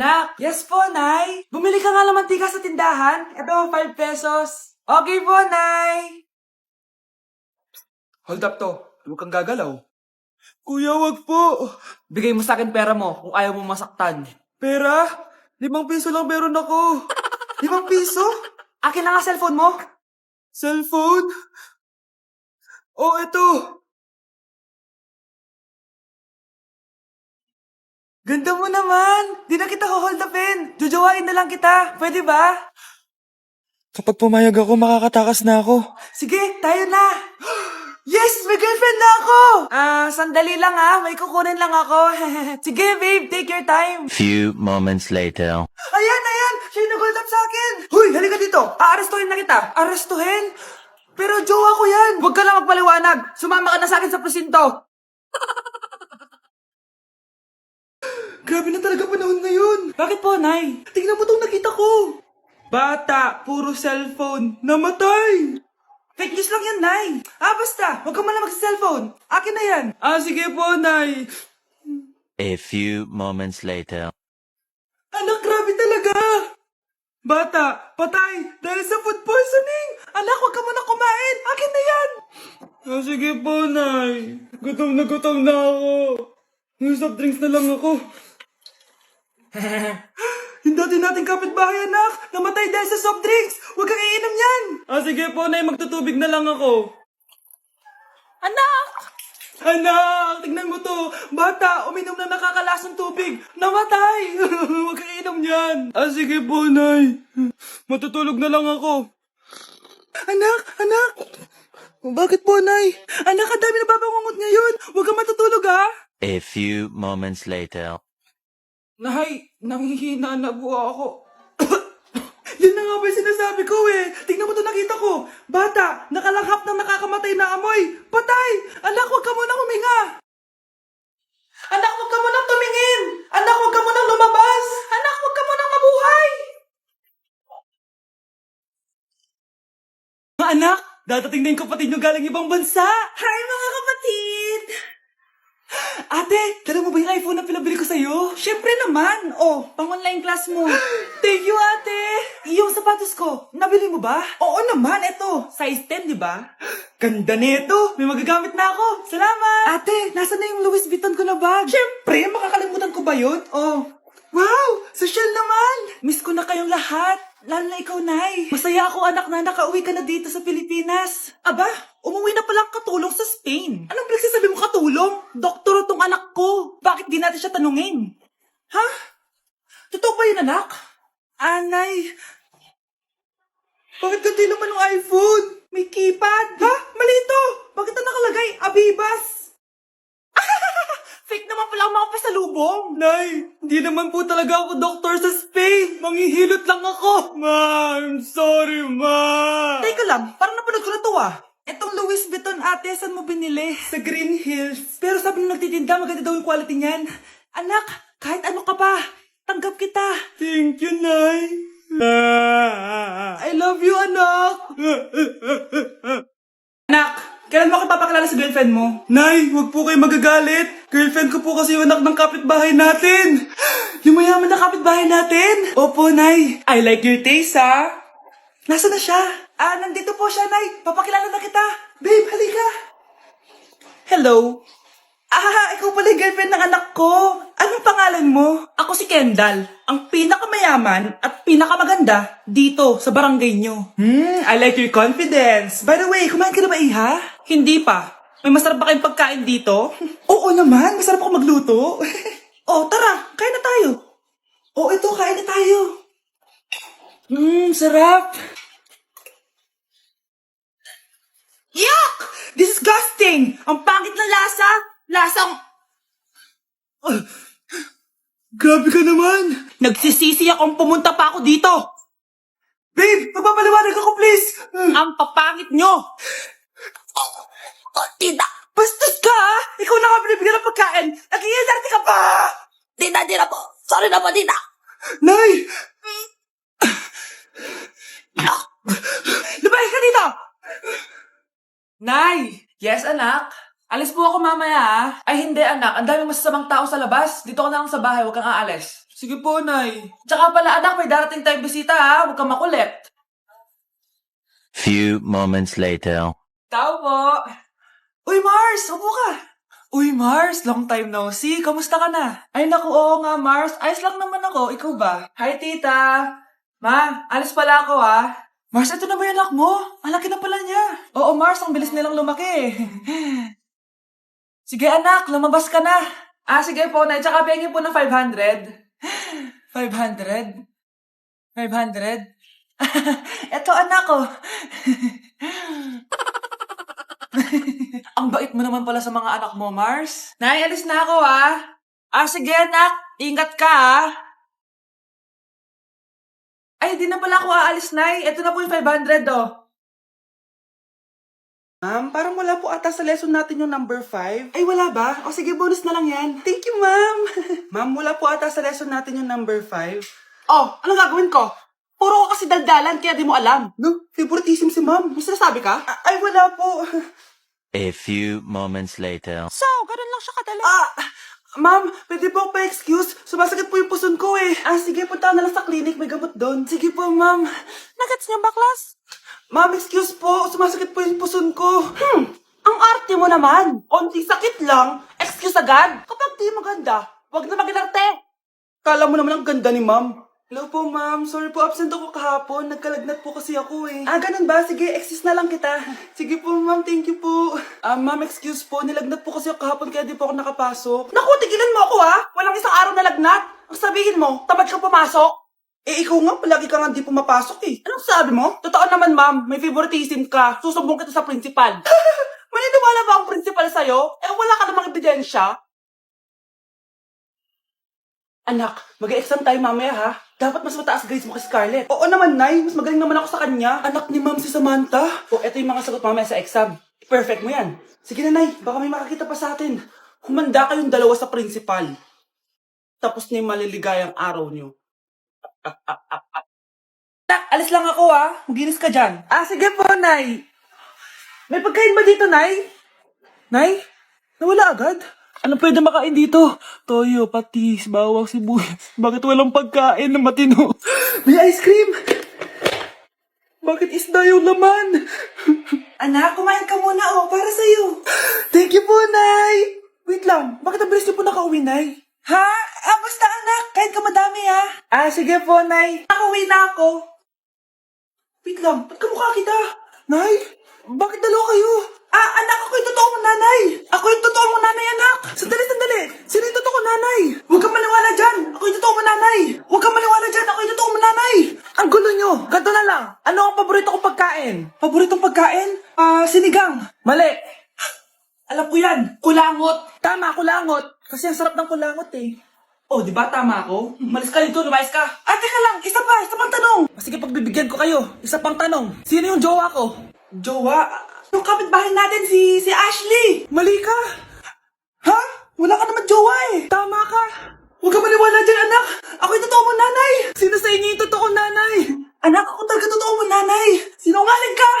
Nak, yes po, Nay. Bumili ka nga ng mantika sa tindahan. Ito, 5 pesos. Okay po, Nay. Hold up to. Huwag kang gagalaw. Kuya, wag po. Bigay mo sa akin pera mo kung ayaw mo masaktan. Pera? 5 piso lang meron ako. 5 piso? Akin na nga cellphone mo. Cellphone? Oh, ito. Ganda mo naman! Di na kita hold upin! Jojowain na lang kita! Pwede ba? Kapag pumayag ako, makakatakas na ako. Sige, tayo na! Yes! May girlfriend na ako! Sandali lang may kukunin lang ako. Sige, babe, take your time. Few moments later. Ayan! Siya yung nag-hold up sa akin! Huy, halika dito! Aarestuhin na kita! Arestuhin? Pero jowa ko yan! Huwag ka lang magpaliwanag! Sumama ka na sa akin sa presinto! Grabe na talaga panahon ngayon. Bakit po, Nay? Tingnan mo tong nakita ko. Bata, puro cellphone, namatay. Fake news lang yan, Nay. Basta, huwag ka malang mag-cellphone. Akin na yan. Sige po, Nay. A few moments later. Anak, grabe talaga. Bata, patay dahil sa food poisoning. Anak, huwag ka muna kumain. Akin na yan. Sige po, Nay. Gutom na ako. Soft drinks na lang ako. Yung dati nating kapitbahay, anak! Namatay dahil sa soft drinks! Huwag kang iinom yan! Sige po, Nay. Magtutubig na lang ako. Anak! Anak! Tignan mo to! Bata, uminom na nakakalasang tubig! Namatay! Huwag kang iinom yan! Sige po, Nay. Matutulog na lang ako. Anak! Bakit po, Nay? Anak, ang dami na babangungot ngayon! Huwag kang matutulog, ha? A few moments later. Nay, nanghihina na po ako. Yun na nga ba yung sinasabi ko Tingnan mo to nakita ko. Bata, nakalanghap ng nakakamatay na amoy. Patay! Anak, huwag ka munang huminga. Anak, huwag ka munang tumingin. Anak, huwag ka munang lumabas. Anak, huwag ka munang mabuhay. Mga anak, dadating na yung kapatid nyo galing ibang bansa. Hi, mga kapatid! Ate, dala mo ba yung iPhone na pinabili ko sa'yo? Siyempre naman. Pang-online class mo. Thank you, ate. Yung sapatos ko, nabili mo ba? Oo naman, eto. Size 10, di ba? Ganda nito. May magagamit na ako. Salamat. Ate, nasa na yung Louis Vuitton ko na bag? Siyempre, makakalimutan ko ba yun? Wow, social naman. Miss ko na kayong lahat. Lalo na ikaw, Nay. Masaya ako, anak, na nakauwi ka na dito sa Pilipinas. Aba, umuwi na palang katulong sa Spain. Anong pinagsasabi mo katulong? Doktor tong anak ko. Bakit di natin siya tanungin? Ha? Totoo ba yun, anak? Nay. Bakit ganti naman ng iPhone? May keypad. Ha? Mali ito. Bakit na nakalagay? Abibas. Fake naman pala ang mga pasalubong. Nay, hindi naman po talaga ako doktor sa Spain. Manghihilot lang ako. Ma, I'm sorry, ma. Teka lang, parang napanood ko na to Etong Louis Vuitton, ate, saan mo binili? Sa Green Hills. Pero sabi nung nagtitinda, maganda daw yung quality niyan. Anak, kahit ano ka pa, tanggap kita. Thank you, Nay. I love you, anak. Anak, kailan mo ako papakilala sa girlfriend mo? Nay, huwag po kayo magagalit. Girlfriend ko po kasi yung anak ng kapitbahay natin. Yung mayaman na kapitbahay natin. Opo, Nay. I like your taste, Nasaan na siya? Nandito po siya, Nay. Papakilala na kita. Babe, halika. Hello. Ikaw pala yung girlfriend ng anak ko. Anong pangalan mo? Ako si Kendall, ang pinakamayaman at pinakamaganda dito sa barangay nyo. I like your confidence. By the way, kumain ka na ba, Iha? Hindi pa. May masarap ba kayong pagkain dito? Oo naman, masarap ako magluto. Tara, kain na tayo. Ito, kain na tayo. Sarap. Yuck! Disgusting! Ang pangit na lasa! Lasang... Grabe ka naman! Nagsisisi akong pumunta pa ako dito! Babe, magpapaliwanag ako, please! Ang papangit nyo! Tita! Bastos ka, Ikaw na nga binibigyan ng pagkain! Nag-iinarte ka pa! Tita po! Sorry na po, tita! Nay! Lumayas ka dito! Nay! Yes, anak? Alis po ako mamaya Ay, hindi, anak. Ang daming masasamang tao sa labas. Dito ka na lang sa bahay. Huwag kang aalis. Sige po, Nay. Tsaka pala, anak, may darating tayong bisita, ha? Huwag kang makulit. Few moments later. Tao po. Uy, Mars! Upo ka. Uy, Mars! Long time no see. Kamusta ka na? Ay, naku, oo nga, Mars. Ayos lang naman ako. Ikaw ba? Hi, tita. Ma, alis pala ako, ha? Mars, ito na ba yung anak mo? Ang laki na pala niya. Oo, Mars. Ang bilis nilang lumaki. Sige, anak. Lumabas ka na. Sige po, Nay. Tsaka pengi po ng 500. 500? 500? Eto, anak ko. Ang bait mo naman pala sa mga anak mo, Mars. Nay, alis na ako, ha? Sige, anak. Ingat ka, ha? Ay, di na pala ako aalis, Nay. Ito na po yung 500, oh. Ma'am, parang wala po ata sa lesson natin yung number 5. Ay, wala ba? O sige, bonus na lang yan. Thank you, ma'am. Ma'am, wala po ata sa lesson natin yung number 5. Oh, anong gagawin ko? Puro ka kasi daldalan, kaya di mo alam. No, favoritism si ma'am. May sinasabi ka? Ay, wala po. A few moments later. So, ganun lang siya kadali. Ma'am, pwede po ako pa-excuse. Sumasakit po yung puson ko eh. Sige, punta na lang sa clinic. May gamot doon. Sige po, ma'am. Nagets niyo ba, class? Ma'am, excuse po. Sumasakit po yung puson ko. Ang arte mo naman. Onti sakit lang. Excuse agad. Kapag di maganda, wag na mag-inarte. Kala mo naman ang ganda ni ma'am. Hello po, ma'am. Sorry po, absent ako kahapon. Nagkalagnat po kasi ako eh. Ganun ba? Sige, excuse na lang kita. Sige po, ma'am. Thank you po. Ma'am, excuse po. Nilagnat po kasi ako kahapon kaya di po ako nakapasok. Naku, tigilan mo ako ha. Walang isang araw na lagnat. Ang sabihin mo, tamad ka pumasok. Ikaw nga, palagi ka nga di pumapasok eh. Anong sabi mo? Totoo naman, ma'am. May favoritism ka. Susumbong kita sa principal. Maniniwala ba ang principal sa'yo? Wala ka namang ebidensya. Anak, mag-exam tayo mamaya ha. Dapat mas mataas grades mo kay Scarlett. Oo naman, Nay. Mas magaling naman ako sa kanya. Anak ni ma'am si Samantha. Eto yung mga sagot mamaya sa exam. Perfect mo yan. Sige na, Nay. Baka may makakita pa sa atin. Humanda kayong dalawa sa principal. Tapos na yung maliligayang araw niyo. Alis lang ako, ha? Maginis ka dyan. Sige po, Nay. May pagkain ba dito, Nay? Nay? Nawala agad? Ano pwede makain dito? Toyo, patis, bawang, sibuyas. Bakit walang pagkain na matino? May ice cream! Bakit isda yung laman? Anak, kumain ka muna, para sa'yo. Thank you po, Nay! Wait lang, bakit ang bilis niyo po nakauwi, Nay? Ha? Basta anak, kahit ka madami, ha? Sige po, Nay. Nakauwi na ako. Wait lang, ba't kamukha kita? Nay, bakit dalawa kayo? Anak, ako yung totoo mong nanay. Ako yung totoo mong nanay, anak. Sandali. Sino yung totoo nanay? Huwag kang maniwala dyan. Ako yung totoo mong nanay. Huwag kang maniwala dyan. Ako yung totoo mong nanay. Ang gulo nyo. Ganto na lang. Ano ang paborito kong pagkain? Paboritong pagkain? Sinigang. Mali. Alam ko yan. Kulangot. Tama, kulangot. Kasi ang sarap ng kulangot eh. Di ba tama ako? Malis ka dito, lumayas ka. Teka lang. Isa pang tanong. Sige, pagbibigyan ko kayo. Isa pang tanong. Sino yung jowa ko? Jowa? Yung kapitbahay natin, si Ashley. Mali ka. Ha? Wala ka naman jowa eh. Tama ka. Huwag ka maniwala dyan, anak. Ako yung totoo mong nanay. Sino sa inyo yung totoong nanay? Anak, ako talaga totoo mong nanay. Sinungaling ka.